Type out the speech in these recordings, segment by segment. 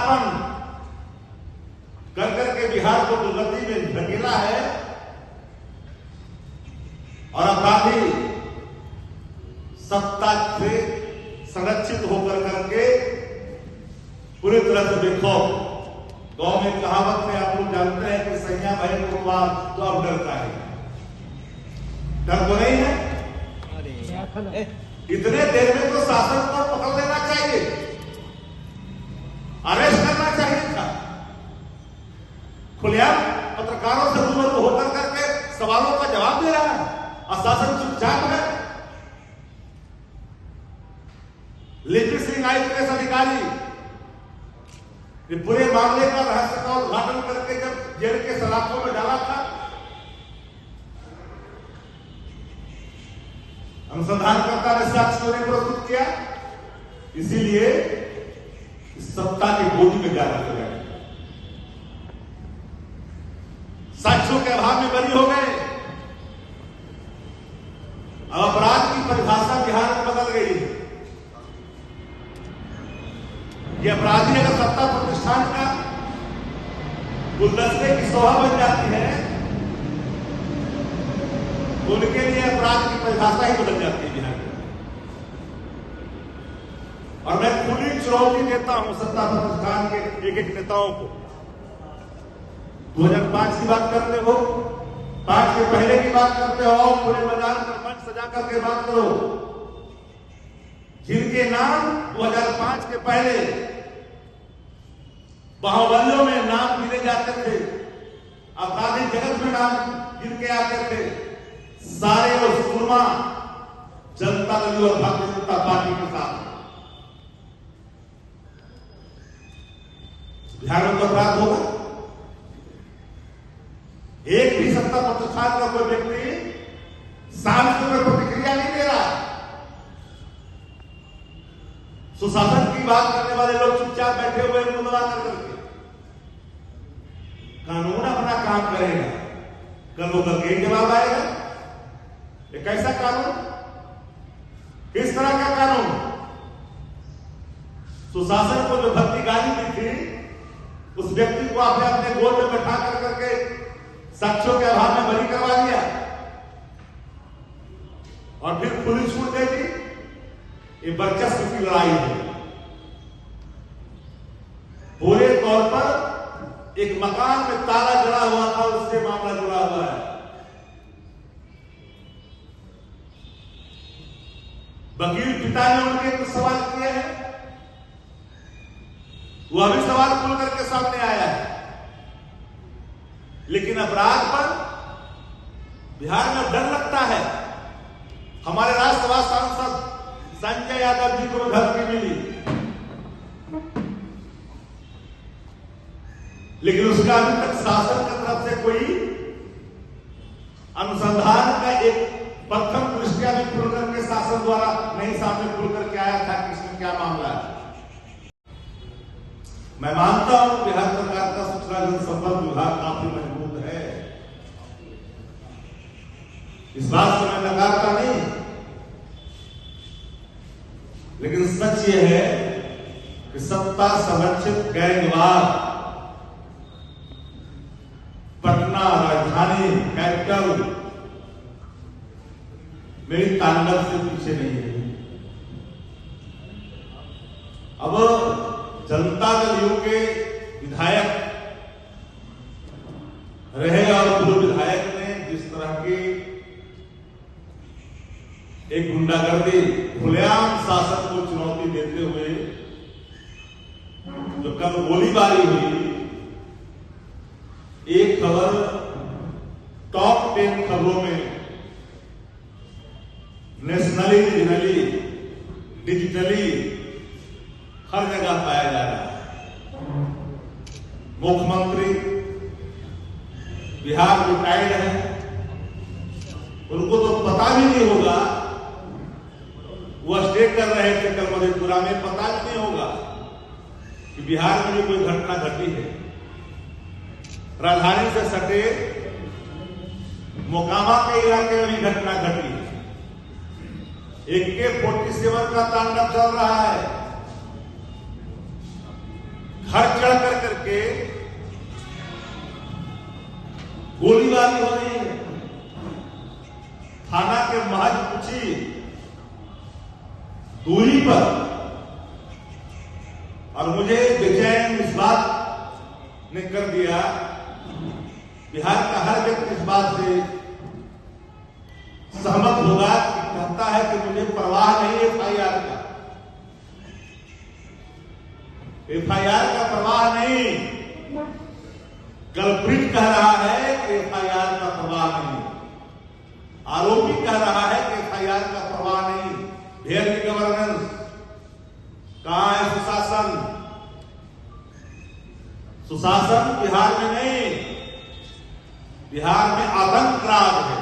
सत्तापन कर करके बिहार को दुर्गति में धकेला है और अपराधी सत्ता से संरक्षित होकर करके पूरी तरह से देखो। गांव में कहावत में आप लोग जानते हैं कि सैया भाई को तो अब डरता है, डर तो नहीं है। इतने देर में तो शासन को पकड़ लेना चाहिए, अरेस्ट करना चाहिए था। खुलेआम पत्रकारों से रूबरू होकर करके सवालों का जवाब दे रहा है और शासन चुपचाप है। लिपि सिंह आईपीएस अधिकारी पूरे मामले का रहस्य का उद्घाटन करके जब जेल के सलाखों में डाला था, अनुसंधानकर्ता ने साक्ष्यों ने प्रस्तुत किया, इसीलिए सत्ता की गोदी में जा रहे हैं। साक्ष्यों के अभाव में बरी हो गए। अब अपराध की परिभाषा बिहार में बदल गई है। ये अपराधी अगर सत्ता प्रतिष्ठान का गुलदस्ते की शोभा बन जाती है तो उनके लिए अपराध की परिभाषा ही बदल जाती है बिहार में। और मैं खुली चुनौती देता हूं सत्ता प्रतिष्ठान के एक एक नेताओं को। 2005 की बात करते हो, 5 के पहले की बात करते हो, पूरे मैदान पर मंच सजा करके बात करो। जिनके नाम 2005 के पहले बाहुबलियों में नाम गिने जाते थे, आपराधिक जगत में नाम जिनके आते थे, सारे वो सुरमा जनता दल और भारतीय जनता पार्टी के साथ। बिहार में तो अपराध होगा। एक भी सत्ता प्रतिष्ठान का कोई व्यक्ति सामने में प्रतिक्रिया नहीं दे रहा। सुशासन की बात करने वाले लोग चुपचाप बैठे हुए मुंदवा करके। कानून अपना काम करेगा, कल वो करके जवाब आएगा। ये कैसा कानून, किस तरह का कानून? सुशासन को जो भर्ती गाली दी थी, उस व्यक्ति को आपने अपने गोद में बैठा कर करके साक्ष्यों के अभाव में बरी करवा दिया और फिर खुली छूट दे दी। ये वर्चस्व की लड़ाई है। पूरे तौर पर एक मकान में ताला जड़ा हुआ था, उससे मामला जुड़ा हुआ है। वकील पिता ने उनके कुछ सवाल किए हैं, वह भी सवाल खुल करके सामने आया है। लेकिन अपराध पर बिहार में डर लगता है। हमारे राज्यसभा सांसद संजय यादव जी को धमकी मिली, लेकिन उसका अभी तक शासन की तरफ से कोई अनुसंधान का एक प्रथम दृष्टिया में खुल करके शासन द्वारा नहीं सामने खुल करके आया था कि इसमें क्या मामला है। मैं मानता हूं बिहार सरकार का सूचना जनसंपर्क विभाग काफी मजबूत है, इस बात से मैं नकारता नहीं, लेकिन सच ये है कि सत्ता संरक्षित गैंगवार पटना राजधानी कैपिटल मेरी तांडव से पीछे नहीं है। अब जनता दल यू के विधायक रहे और पूर्व विधायक ने जिस तरह की एक गुंडागर्दी खुलेआम शासन को चुनौती देते हुए जो कल गोलीबारी हुई, एक खबर टॉप 10 खबरों में नेशनली, रीजनली, डिजिटली हर जगह पाया जा रहा है। मुख्यमंत्री बिहार रिटायर्ड है, उनको तो पता भी नहीं होगा, वो स्टे कर रहे थे कल मधेपुरा में, पता भी नहीं होगा कि बिहार में भी कोई घटना घटी है। राजधानी से सटे मोकामा के इलाके में भी घटना घटी है। AK-47 का तांडव चल रहा है। घर करके गोलीबारी हो रही है। थाना के महज कुछ ही दूरी पर, और मुझे बेचैन इस बात ने कर दिया, बिहार का हर व्यक्ति इस बात से सहमत होगा कि कहता है कि मुझे परवाह नहीं एफआईआर का, एफआईआर का परवाह नहीं। कल्प्रिट कह रहा है कि एफआईआर का परवाह नहीं, आरोपी कह रहा है कि एफआईआर का परवाह नहीं। Where is governance? कहां है सुशासन? सुशासन बिहार में नहीं, बिहार में आतंक राज है।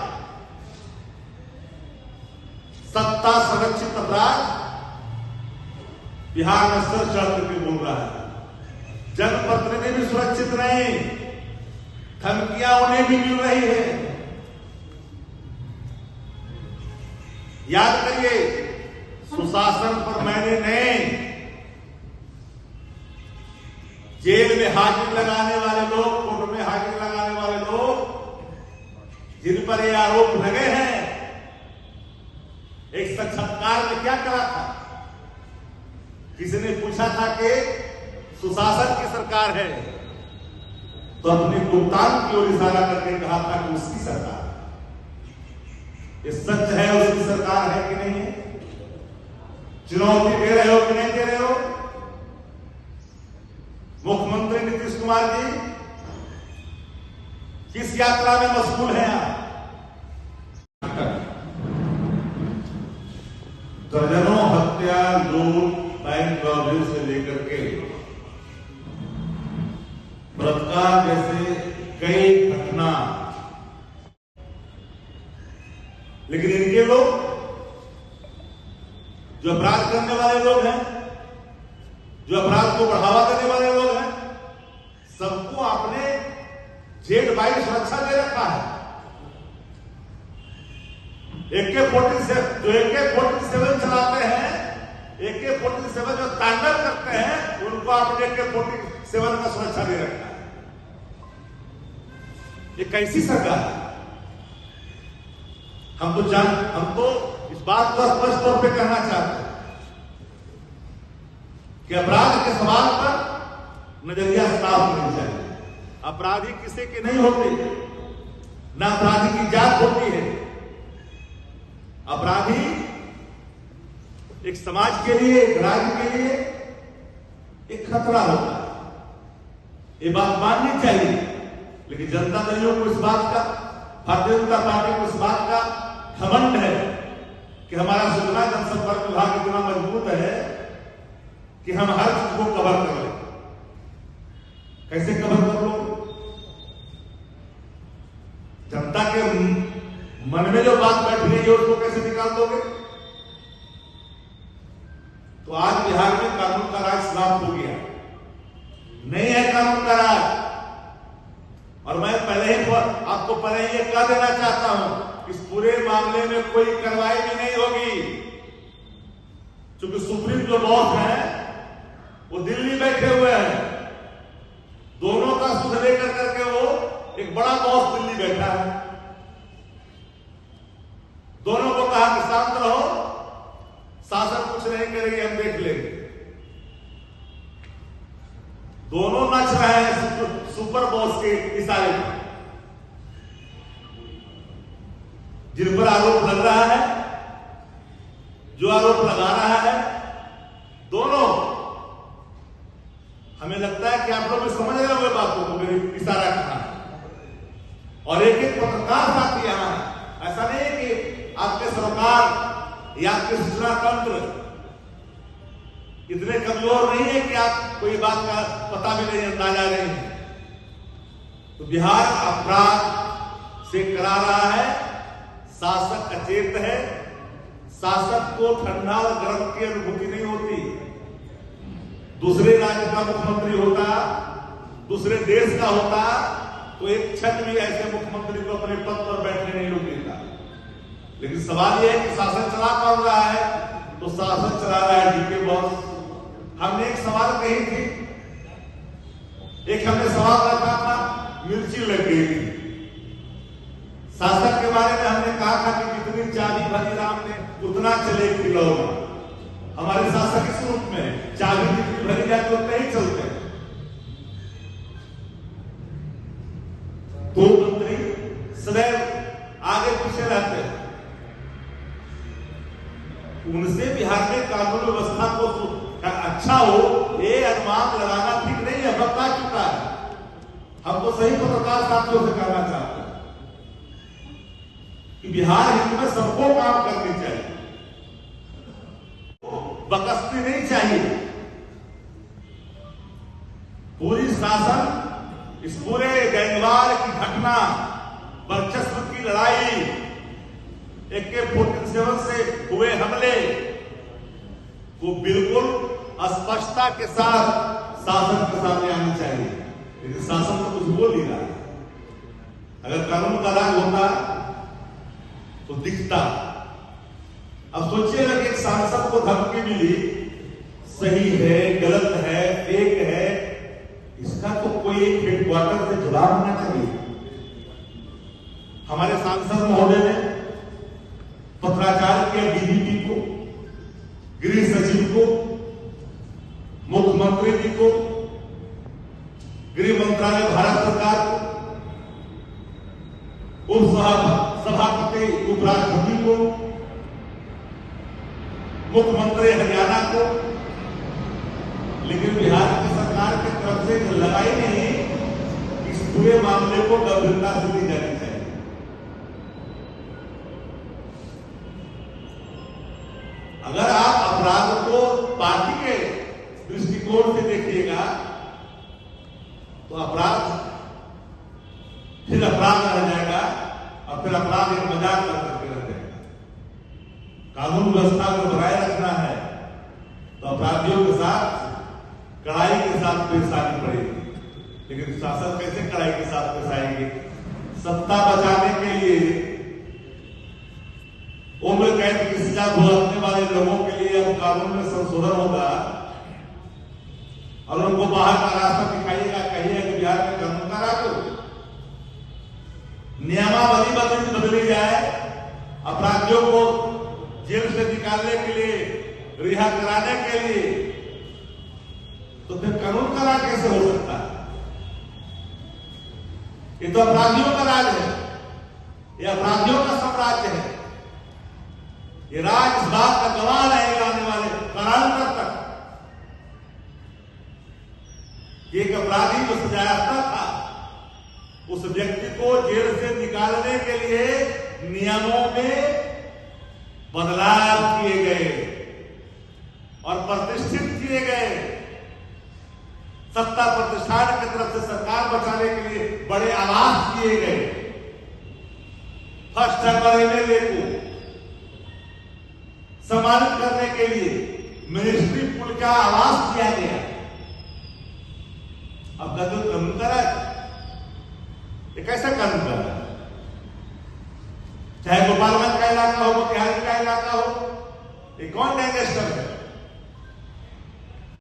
सत्ता संरक्षित अपराध बिहार में सर चढ़ करके बोल रहा है। जनप्रतिनिधि भी सुरक्षित नहीं, धमकियां उन्हें भी मिल रही है। याद करिए, सुशासन पर मैंने नहीं, जेल में हाजिरी लगाने वाले लोग, कोर्ट में हाजिरी लगाने वाले लोग जिन पर ये आरोप लगे हैं, एक साक्षात्कार में क्या करा था? किसी ने पूछा था कि सुशासन की सरकार है, तो अपने भुगतान की ओर इशारा करके कहा था कि उसकी सरकार। ये सच है, उसकी सरकार है कि नहीं है? चुनौती दे रहे हो कि नहीं दे रहे हो? मुख्यमंत्री नीतीश कुमार जी किस यात्रा में मशगूल हैं आप? दर्जनों हत्या, लूट, बैंक रॉबरी से लेकर के बलात्कार जैसे कई घटना, लेकिन इनके लोग जो अपराध करने वाले लोग हैं, जो अपराध को बढ़ावा देने वाले लोग हैं, सबको आपने जेल-बाइट सुरक्षा दे रखा है। जो AK-47 चलाते हैं, AK-47 जो तांडव करते हैं, उनको आपने AK-47 का सुरक्षा दे रखा है। ये कैसी सरकार है? हम तो इस बात को स्पष्ट तौर पे कहना चाहते हैं कि अपराध के सवाल पर नजरिया साफ होनी चाहिए। अपराधी किसी के नहीं होते, न अपराधी की जात होती है। अपराधी एक समाज के लिए, एक राज्य के लिए एक खतरा होता है। ये बात माननी चाहिए, लेकिन जनता दलों को इस बात का, भारतीय जनता पार्टी को इस बात का घमंड है कि हमारा सूचना जनसंपर्क विभाग इतना मजबूत है कि हम हर चीज को कवर कर लें। कैसे कवर कर लो? जनता के मन में जो बात बैठ रही है उसको कैसे निकाल दोगे? तो आज बिहार में कानून का राज समाप्त हो गया, नहीं है कानून का राज। और मैं आपको पहले ही कह देना चाहता हूं, इस पूरे मामले में कोई कार्रवाई भी नहीं होगी, क्योंकि सुप्रीम जो बॉस है वो दिल्ली बैठे हुए हैं। दोनों का सुध लेकर करके वो एक बड़ा बॉस दिल्ली बैठा है। दोनों को कहा कि शांत रहो, शासन कुछ नहीं करेगी, हम देख लेंगे। दोनों नाच रहे हैं सुपर बॉस के इशारे पर। जिन पर आरोप लग रहा है, जो आरोप लगा रहा है, दोनों, हमें लगता है कि आप लोग समझ रहे होंगे बातों को, मेरी इशारा कहा। और एक एक पत्रकार साथी यहां है। ऐसा नहीं है कि आपके सरकार या आपके सूचना तंत्र इतने कमजोर नहीं है कि आप कोई बात का पता भी नहीं, अंदाजा नहीं। तो बिहार अपराध से करा रहा है, शासक अचेत है। शासक को ठंडा और गर्म की अनुभूति नहीं होती। दूसरे राज्य का मुख्यमंत्री होता, दूसरे देश का होता, तो एक क्षण भी ऐसे मुख्यमंत्री को अपने पद पर बैठने नहीं रोक देता। लेकिन सवाल यह है कि शासन चला कौन रहा है? तो शासन चला रहा है डीके बॉस। हमने एक सवाल कही थी, एक हमने सवाल रखा था, मिर्ची लग गई थी। शासक के बारे में हमने कहा था कि जितनी चाबी भरी राम ने उतना चले खिलौना। हमारे शासक इस रूप में चाबी जितनी भरी जाती उतने ही चलते हैं। दो मंत्री सदैव आगे पीछे रहते हैं, उनसे बिहार में कानून व्यवस्था को अच्छा हो ये अनुमान लगाना ठीक नहीं है, बता चुका है। हम तो सही पत्रकार साथियों से कहना चाहते हैं कि बिहार हित में सबको काम करनी चाहिए, बकस्ती नहीं चाहिए। पूरी शासन इस पूरे गैंगवार की घटना, वर्चस्व की लड़ाई, AK-47 से हुए हमले को बिल्कुल स्पष्टता के साथ शासन के सामने आनी चाहिए। लेकिन शासन तो कुछ बोल ही रहा है। अगर कानून का राज होता तो दिखता। अब सोचिएगा कि एक सांसद को धमकी मिली, सही है, गलत है, फेक है, इसका तो कोई एक हेडक्वार्टर से जवाब होना चाहिए। हमारे सांसद महोदय ने पत्राचार किया DGP को, गृह सचिव को, मुख्यमंत्री जी को, गृह मंत्रालय भारत सरकार को, उप सभापति उपराष्ट्रपति को, मुख्यमंत्री हरियाणा को। लेकिन बिहार की सरकार की तरफ से लगाई नहीं, इस पूरे मामले को गंभीरता से ली जानी चाहिए। अगर आप अपराध को पार्टी के दृष्टिकोण से देखिएगा तो अपराध फिर अपराध रह जाएगा और फिर अपराध एक मजाक करके रह जाएगा। कानून व्यवस्था को बनाए रखना है तो अपराधियों के साथ कड़ाई के साथ पेश आनी पड़ेगी। लेकिन शासन कैसे कड़ाई के साथ पेश आएंगे? सत्ता बचाने के लिए उम्र कैद की सजा भुगतने वाले लोगों के लिए अब कानून में संशोधन होगा और उनको बाहर का रास्ता दिखाइएगा, कहिएगा कि बिहार में कानून का राज हो, नियमावली बदली जाए, अपराधियों को जेल से निकालने के लिए, रिहा कराने के लिए, तो फिर कानून का राज कैसे हो सकता है? ये तो अपराधियों का राज है, ये अपराधियों का साम्राज्य है। ये राज इस बात का गवाह रहेगा आने वाले कालांतर तक। एक अपराधी जो सजायाफ्ता था, उस व्यक्ति को जेल से निकालने के लिए नियमों में बदलाव किए गए और प्रतिष्ठित किए गए। सत्ता प्रतिष्ठान की तरफ से सरकार बचाने के लिए बड़े आवास किए गए। फर्स्ट MLA को सम्मानित करने के लिए मिनिस्ट्री पुल का आवास किया गया। अब कानून का राज, ये कैसा कानून का राज? चाहे गोपालगंज का इलाका हो, मोतिहारी का इलाका हो, ये कौन गैंगस्टर है?